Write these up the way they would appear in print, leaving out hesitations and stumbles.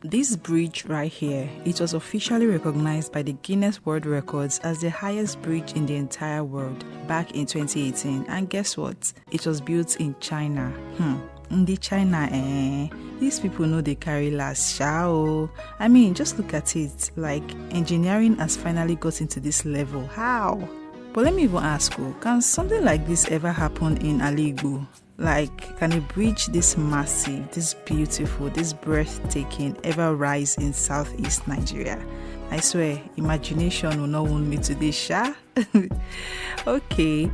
This bridge right here, it was officially recognized by the Guinness World Records as the highest bridge in the entire world back in 2018. And guess what? It was built in China. In the China, these people know they carry last shao. I mean, just look at it. Like, engineering has finally got into this level. How? But let me even ask you, can something like this ever happen in Alaigbo? Like, can a bridge this massive, this beautiful, this breathtaking ever rise in southeast Nigeria? I swear, imagination will not want me today, sha. Okay,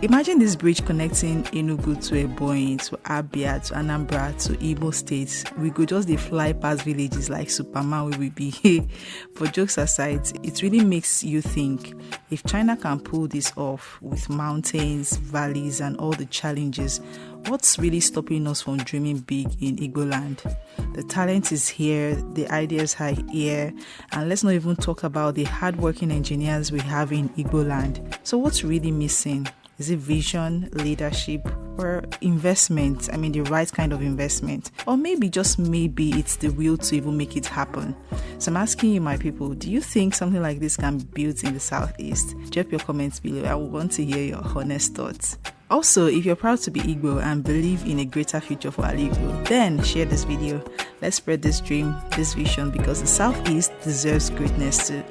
imagine this bridge connecting Enugu to Ebonyi, to Abia, to Anambra, to Igbo states. We could just fly past villages like Superman we will be. For jokes aside, it really makes you think, if China can pull this off with mountains, valleys, and all the challenges, what's really stopping us from dreaming big in Igbo land? The talent is here, the ideas are here, and let's not even talk about the hardworking engineers we have in Igbo land. So what's really missing? Is it vision, leadership, or investment? I mean, the right kind of investment. Or maybe, just maybe, it's the will to even make it happen. So I'm asking you, my people, do you think something like this can be built in the Southeast? Drop your comments below. I want to hear your honest thoughts. Also, if you're proud to be Igbo and believe in a greater future for Alaigbo, then share this video. Let's spread this dream, this vision, because the Southeast deserves greatness too.